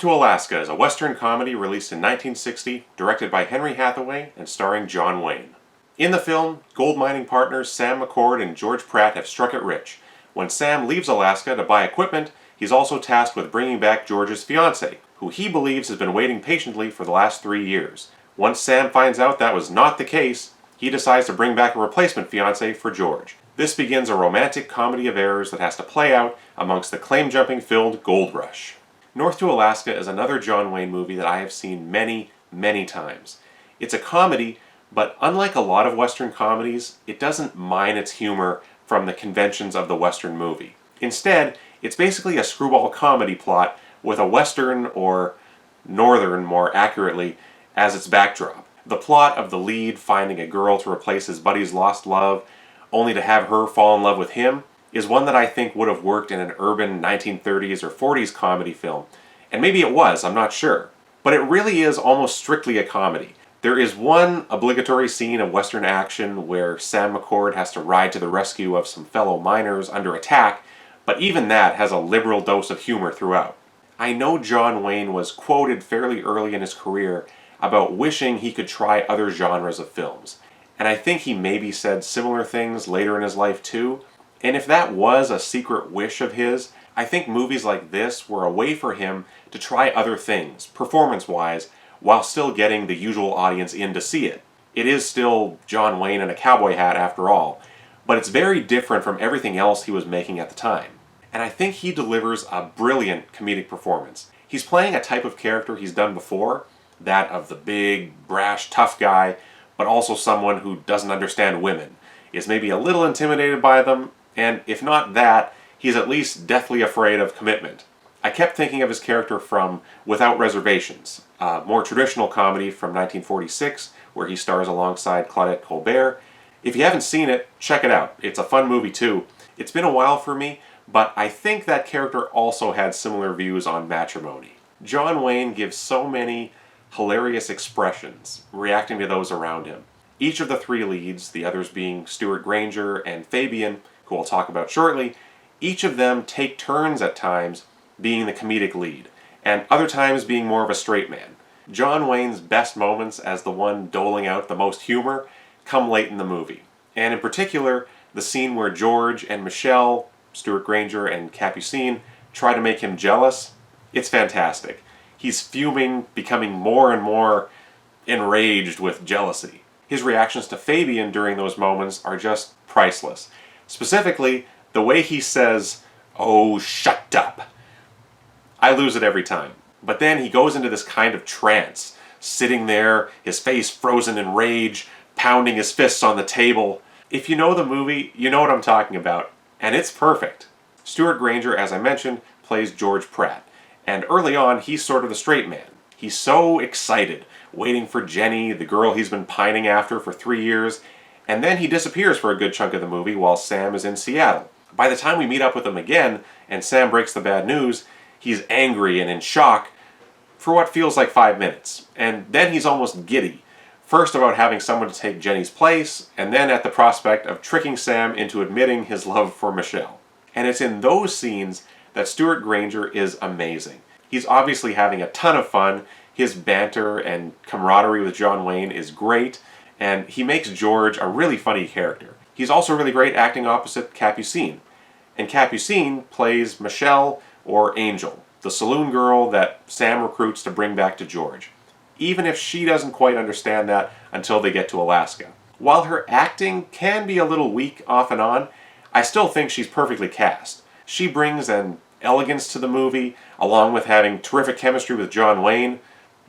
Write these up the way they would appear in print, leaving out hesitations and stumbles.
North to Alaska is a Western comedy released in 1960, directed by Henry Hathaway and starring John Wayne. In the film, gold mining partners Sam McCord and George Pratt have struck it rich. When Sam leaves Alaska to buy equipment, he's also tasked with bringing back George's fiancée, who he believes has been waiting patiently for the last 3 years. Once Sam finds out that was not the case, he decides to bring back a replacement fiancée for George. This begins a romantic comedy of errors that has to play out amongst the claim-jumping filled gold rush. North to Alaska is another John Wayne movie that I have seen many, many times. It's a comedy, but unlike a lot of Western comedies, it doesn't mine its humor from the conventions of the Western movie. Instead, it's basically a screwball comedy plot with a Western, or Northern more accurately, as its backdrop. The plot of the lead finding a girl to replace his buddy's lost love, only to have her fall in love with him, is one that I think would have worked in an urban 1930s or 40s comedy film. And maybe it was, I'm not sure. But it really is almost strictly a comedy. There is one obligatory scene of Western action where Sam McCord has to ride to the rescue of some fellow miners under attack, but even that has a liberal dose of humor throughout. I know John Wayne was quoted fairly early in his career about wishing he could try other genres of films. And I think he maybe said similar things later in his life too. And if that was a secret wish of his, I think movies like this were a way for him to try other things, performance-wise, while still getting the usual audience in to see it. It is still John Wayne in a cowboy hat after all, but it's very different from everything else he was making at the time. And I think he delivers a brilliant comedic performance. He's playing a type of character he's done before, that of the big, brash, tough guy, but also someone who doesn't understand women, is maybe a little intimidated by them, and if not that, he's at least deathly afraid of commitment. I kept thinking of his character from Without Reservations, a more traditional comedy from 1946, where he stars alongside Claudette Colbert. If you haven't seen it, check it out. It's a fun movie too. It's been a while for me, but I think that character also had similar views on matrimony. John Wayne gives so many hilarious expressions, reacting to those around him. Each of the three leads, the others being Stewart, Granger, and Fabian, who I'll talk about shortly, each of them take turns at times being the comedic lead, and other times being more of a straight man. John Wayne's best moments as the one doling out the most humor come late in the movie, and in particular, the scene where George and Michelle, Stewart, Granger, and Capucine try to make him jealous. It's fantastic. He's fuming, becoming more and more enraged with jealousy. His reactions to Fabian during those moments are just priceless. Specifically, the way he says, "Oh, shut up." I lose it every time. But then he goes into this kind of trance, sitting there, his face frozen in rage, pounding his fists on the table. If you know the movie, you know what I'm talking about, and it's perfect. Stewart Granger, as I mentioned, plays George Pratt, and early on, he's sort of the straight man. He's so excited, waiting for Jenny, the girl he's been pining after for 3 years, and then he disappears for a good chunk of the movie while Sam is in Seattle. By the time we meet up with him again, and Sam breaks the bad news, he's angry and in shock for what feels like 5 minutes. And then he's almost giddy. First about having someone to take Jenny's place, and then at the prospect of tricking Sam into admitting his love for Michelle. And it's in those scenes that Stewart Granger is amazing. He's obviously having a ton of fun. His banter and camaraderie with John Wayne is great, and he makes George a really funny character. He's also really great acting opposite Capucine. And Capucine plays Michelle, or Angel, the saloon girl that Sam recruits to bring back to George, even if she doesn't quite understand that until they get to Alaska. While her acting can be a little weak off and on, I still think she's perfectly cast. She brings an elegance to the movie, along with having terrific chemistry with John Wayne.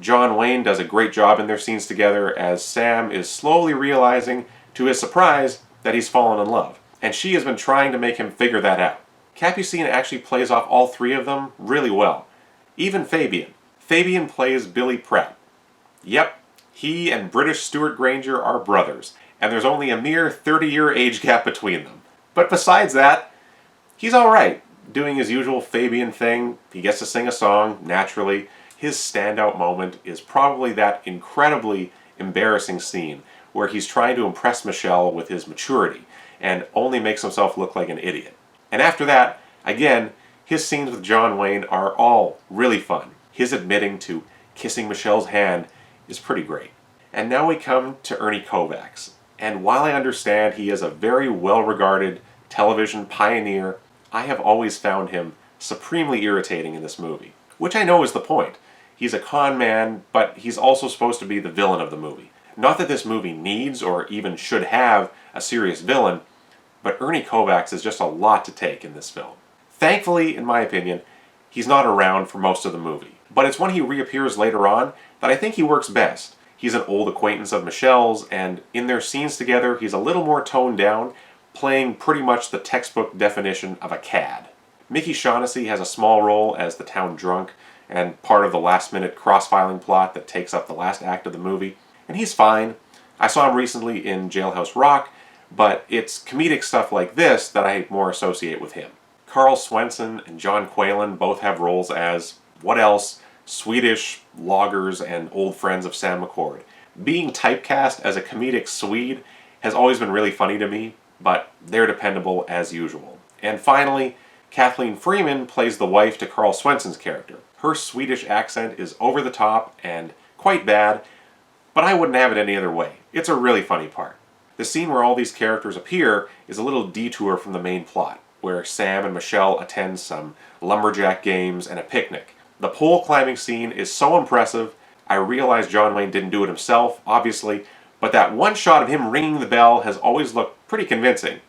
John Wayne does a great job in their scenes together as Sam is slowly realizing, to his surprise, that he's fallen in love. And she has been trying to make him figure that out. Capucine actually plays off all three of them really well. Even Fabian. Fabian plays Billy Pratt. Yep, he and British Stewart Granger are brothers, and there's only a mere 30-year age gap between them. But besides that, he's alright, doing his usual Fabian thing. He gets to sing a song, naturally. His standout moment is probably that incredibly embarrassing scene where he's trying to impress Michelle with his maturity and only makes himself look like an idiot. And after that, again, his scenes with John Wayne are all really fun. his admitting to kissing Michelle's hand is pretty great. And now we come to Ernie Kovacs. And while I understand he is a very well-regarded television pioneer, I have always found him supremely irritating in this movie. Which I know is the point. He's a con man, but he's also supposed to be the villain of the movie. Not that this movie needs or even should have a serious villain, but Ernie Kovacs is just a lot to take in this film. Thankfully, in my opinion, he's not around for most of the movie. But it's when he reappears later on that I think he works best. He's an old acquaintance of Michelle's, and in their scenes together, he's a little more toned down, playing pretty much the textbook definition of a cad. Mickey Shaughnessy has a small role as the town drunk, and part of the last-minute cross-filing plot that takes up the last act of the movie, and he's fine. I saw him recently in Jailhouse Rock, but it's comedic stuff like this that I more associate with him. Carl Swenson and John Quaylen both have roles as, what else, Swedish loggers and old friends of Sam McCord. Being typecast as a comedic Swede has always been really funny to me, but they're dependable as usual. And finally, Kathleen Freeman plays the wife to Carl Swenson's character. Her Swedish accent is over the top and quite bad, but I wouldn't have it any other way. It's a really funny part. The scene where all these characters appear is a little detour from the main plot, where Sam and Michelle attend some lumberjack games and a picnic. The pole climbing scene is so impressive. I realize John Wayne didn't do it himself, obviously, but that one shot of him ringing the bell has always looked pretty convincing.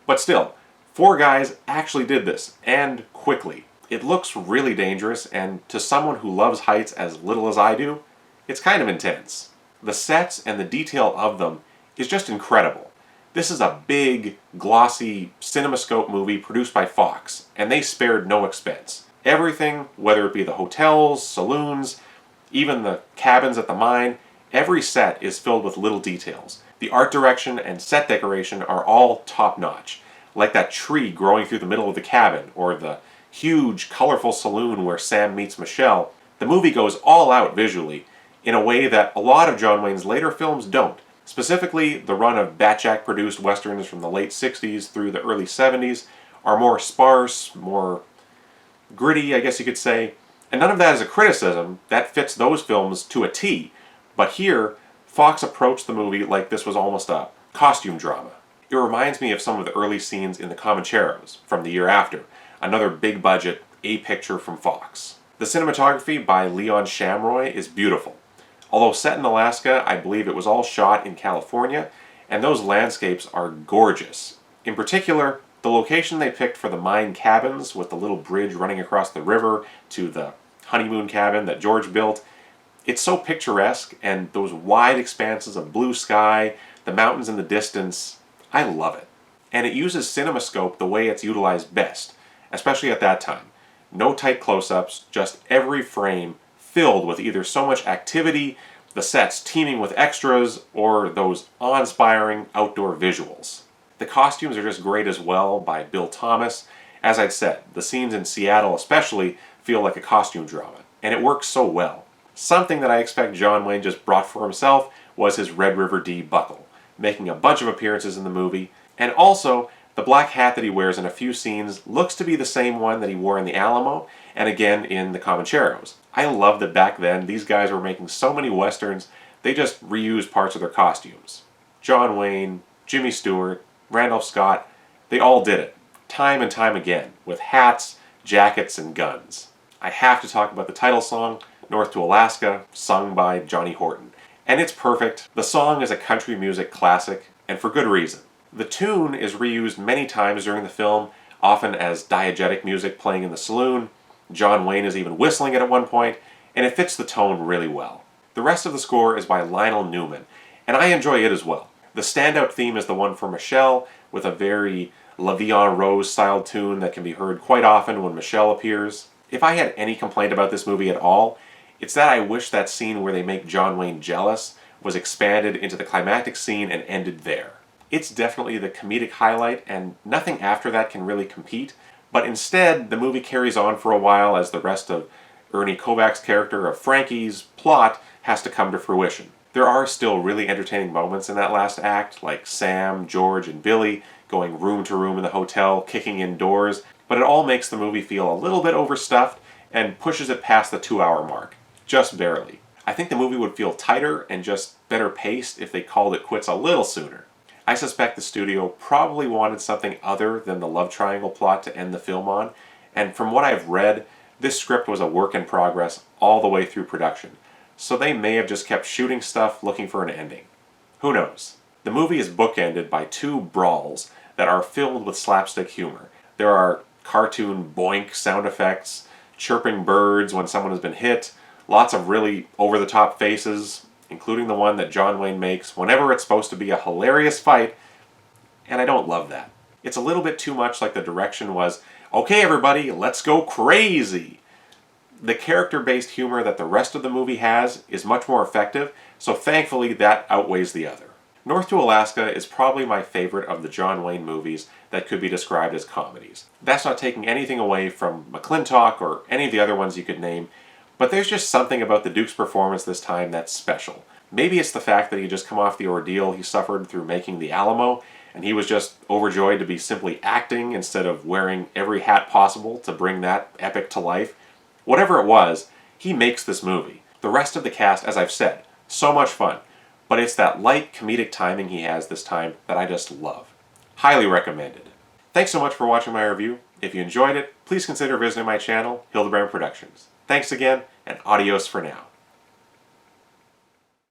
But still, 4 guys actually did this, and quickly. It looks really dangerous, and to someone who loves heights as little as I do, it's kind of intense. The sets and the detail of them is just incredible. This is a big, glossy CinemaScope movie produced by Fox, and they spared no expense. Everything, whether it be the hotels, saloons, even the cabins at the mine, every set is filled with little details. The art direction and set decoration are all top-notch, like that tree growing through the middle of the cabin, or the huge, colorful saloon where Sam meets Michelle. The movie goes all out visually, in a way that a lot of John Wayne's later films don't. Specifically, the run of Batjack-produced westerns from the late 60s through the early 70s are more sparse, more gritty, I guess you could say. And none of that is a criticism. That fits those films to a T. But here, Fox approached the movie like this was almost a costume drama. It reminds me of some of the early scenes in The Comancheros from the year after, another big-budget A-picture from Fox. The cinematography by Leon Shamroy is beautiful. Although set in Alaska, I believe it was all shot in California, and those landscapes are gorgeous. In particular, the location they picked for the mine cabins, with the little bridge running across the river to the honeymoon cabin that George built, it's so picturesque, and those wide expanses of blue sky, the mountains in the distance, I love it. And it uses CinemaScope the way it's utilized best, especially at that time. No tight close-ups, just every frame filled with either so much activity, the sets teeming with extras, or those awe-inspiring outdoor visuals. The costumes are just great as well by Bill Thomas. As I'd said, the scenes in Seattle especially feel like a costume drama, and it works so well. Something that I expect John Wayne just brought for himself was his Red River D buckle, making a bunch of appearances in the movie, and also the black hat that he wears in a few scenes looks to be the same one that he wore in the Alamo, and again in the Comancheros. I love that back then these guys were making so many westerns, they just reused parts of their costumes. John Wayne, Jimmy Stewart, Randolph Scott, they all did it, time and time again, with hats, jackets, and guns. I have to talk about the title song, North to Alaska, sung by Johnny Horton. And it's perfect. The song is a country music classic, and for good reason. The tune is reused many times during the film, often as diegetic music playing in the saloon. John Wayne is even whistling it at one point, and it fits the tone really well. The rest of the score is by Lionel Newman, and I enjoy it as well. The standout theme is the one for Michelle, with a very La Vie en Rose style tune that can be heard quite often when Michelle appears. If I had any complaint about this movie at all, it's that I wish that scene where they make John Wayne jealous was expanded into the climactic scene and ended there. It's definitely the comedic highlight, and nothing after that can really compete, but instead the movie carries on for a while as the rest of Ernie Kovacs' character of Frankie's plot has to come to fruition. There are still really entertaining moments in that last act, like Sam, George, and Billy going room to room in the hotel, kicking in doors, but it all makes the movie feel a little bit overstuffed and pushes it past the 2-hour mark, just barely. I think the movie would feel tighter and just better paced if they called it quits a little sooner. I suspect the studio probably wanted something other than the love triangle plot to end the film on, and from what I've read, this script was a work in progress all the way through production, so they may have just kept shooting stuff looking for an ending. Who knows? The movie is bookended by 2 brawls that are filled with slapstick humor. There are cartoon boink sound effects, chirping birds when someone has been hit, lots of really over-the-top faces, including the one that John Wayne makes whenever it's supposed to be a hilarious fight, and I don't love that. It's a little bit too much like the direction was, okay everybody, let's go crazy. The character-based humor that the rest of the movie has is much more effective, so thankfully that outweighs the other. North to Alaska is probably my favorite of the John Wayne movies that could be described as comedies. That's not taking anything away from McClintock or any of the other ones you could name, but there's just something about the Duke's performance this time that's special. Maybe it's the fact that he just come off the ordeal he suffered through making The Alamo, and he was just overjoyed to be simply acting instead of wearing every hat possible to bring that epic to life. Whatever it was, he makes this movie. The rest of the cast, as I've said, so much fun. But it's that light comedic timing he has this time that I just love. Highly recommended. Thanks so much for watching my review. If you enjoyed it, please consider visiting my channel, Hildebrand Productions. Thanks again, and adios for now.